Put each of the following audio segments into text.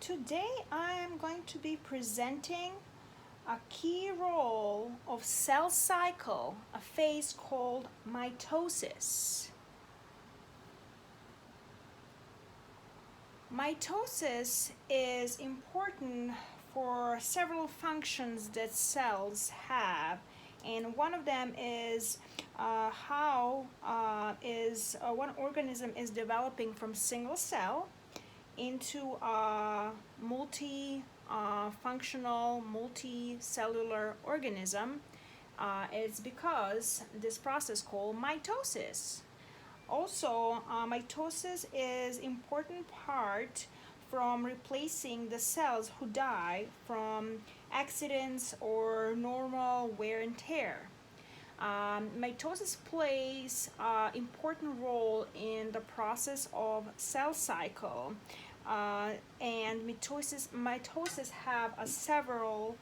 Today I am going to be presenting a key role of cell cycle, a phase called mitosis. Mitosis is important for several functions that cells have, and one of them is how one organism is developing from single cell into a multi-functional, multicellular organism. It's because this process called mitosis. Also, mitosis is important part from replacing the cells who die from accidents or normal wear and tear. Mitosis plays an important role in the process of cell cycle, and mitosis have several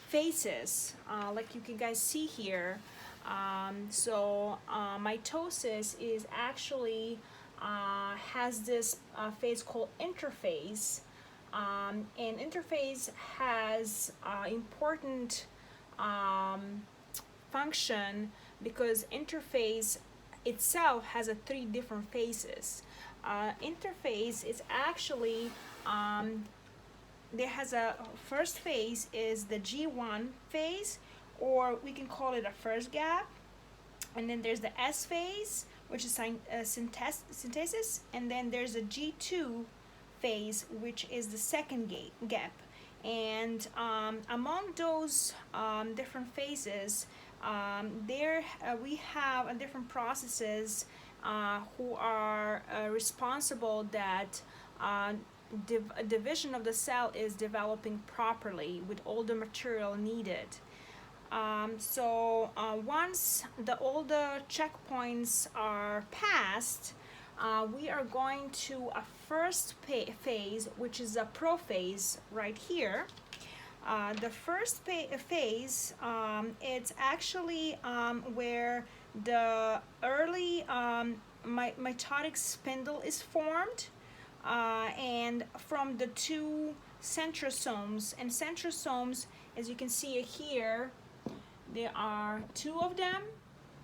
phases, like you can guys see here. Mitosis is actually has this phase called interphase, and interphase has important function because interphase itself has three different phases. Interphase is actually there has a first phase is the G1 phase, or we can call it a first gap, and then there's the S phase, which is synthesis, and then there's a G2 phase, which is the second gap. And among those different phases, we have different processes who are responsible that division of the cell is developing properly with all the material needed. Once all the checkpoints are passed, we are going to a first phase, which is a prophase right here. The first phase, it's actually where the early mitotic spindle is formed, and from the two centrosomes. And centrosomes, as you can see here, there are two of them,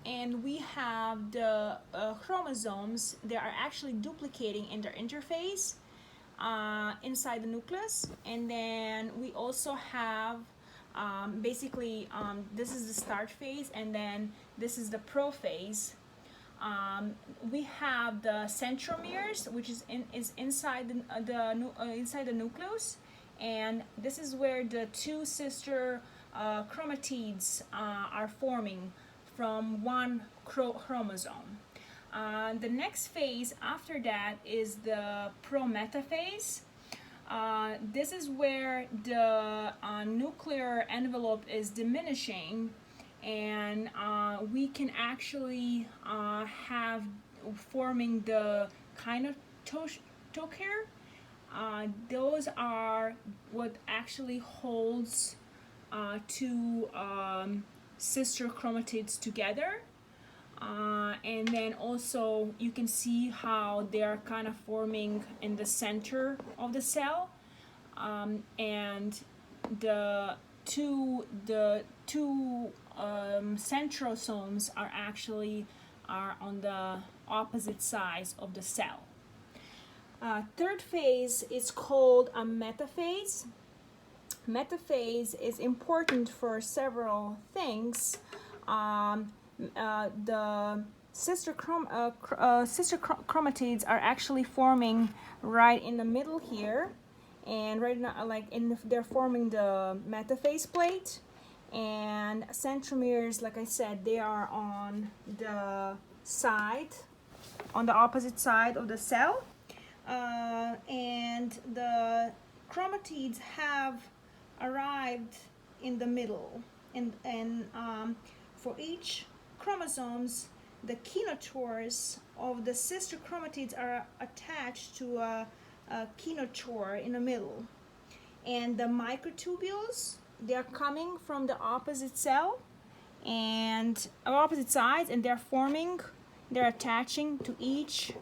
and we have the chromosomes. They are actually duplicating in their interphase inside the nucleus, and then we also have this is the start phase, and then this is the prophase. We have the centromeres, which is inside the nucleus, and this is where the two sister chromatids are forming from one chromosome. The next phase after that is the prometaphase. This is where the nuclear envelope is diminishing, and we can actually have forming the kinetochore. Those are what actually holds two sister chromatids together, and then also you can see how they are kind of forming in the center of the cell, and the two centrosomes are on the opposite sides of the cell. Third phase is called a metaphase. Metaphase is important for several things. The sister chromatids are actually forming right in the middle here, and right now, they're forming the metaphase plate. And centromeres, like I said, they are on the opposite side of the cell, and the chromatids have arrived in the middle, and for each chromosomes, the kinetochores of the sister chromatids are attached to a kinetochore in the middle, and the microtubules, they are coming from the opposite cell and opposite sides, and they're attaching to each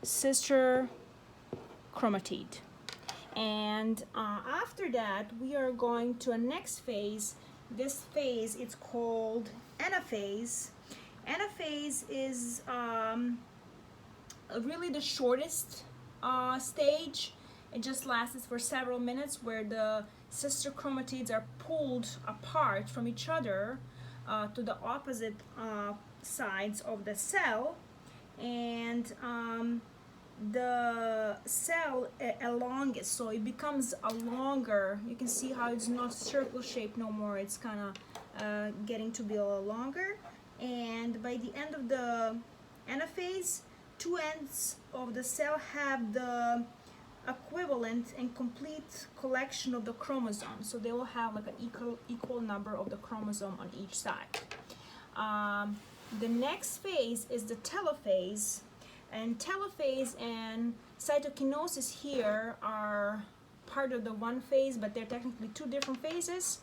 sister chromatid. And after that, we are going to a next phase. This phase is called anaphase. Anaphase is really the shortest stage. It just lasts for several minutes, where the sister chromatids are pulled apart from each other to the opposite sides of the cell, and the cell elongates, so it becomes a longer. You can see how it's not circle shaped no more. It's kind of getting to be a little longer, and by the end of the anaphase, two ends of the cell have the equivalent and complete collection of the chromosomes, so they will have like an equal number of the chromosome on each side. The next phase is the telophase, and telophase and cytokinosis here are part of the one phase, but they're technically two different phases.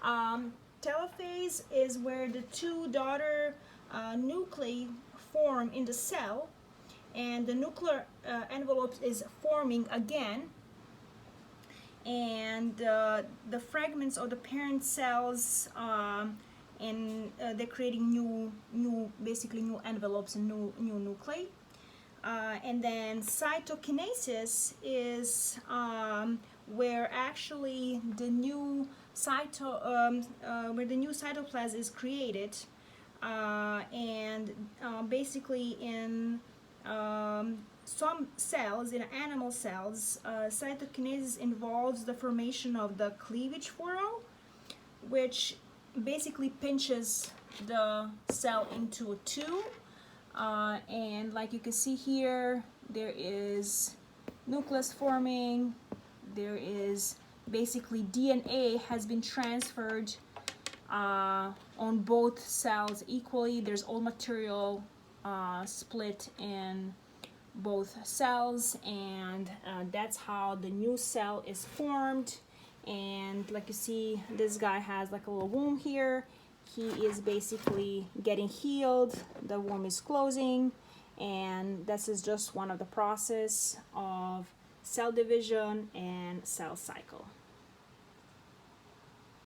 Telophase is where the two daughter nuclei form in the cell, and the nuclear envelope is forming again, and the fragments of the parent cells and they're creating basically new envelopes and new nuclei. And then cytokinesis is where actually the new cytoplasm is created, and basically in some cells, in animal cells, cytokinesis involves the formation of the cleavage furrow, which basically pinches the cell into two. And like you can see here, there is nucleus forming. There is basically DNA has been transferred on both cells equally. There's all material split in both cells, and that's how the new cell is formed. And like you see, this guy has like a little wound here. He is basically getting healed. The womb is closing, and this is just one of the process of cell division and cell cycle.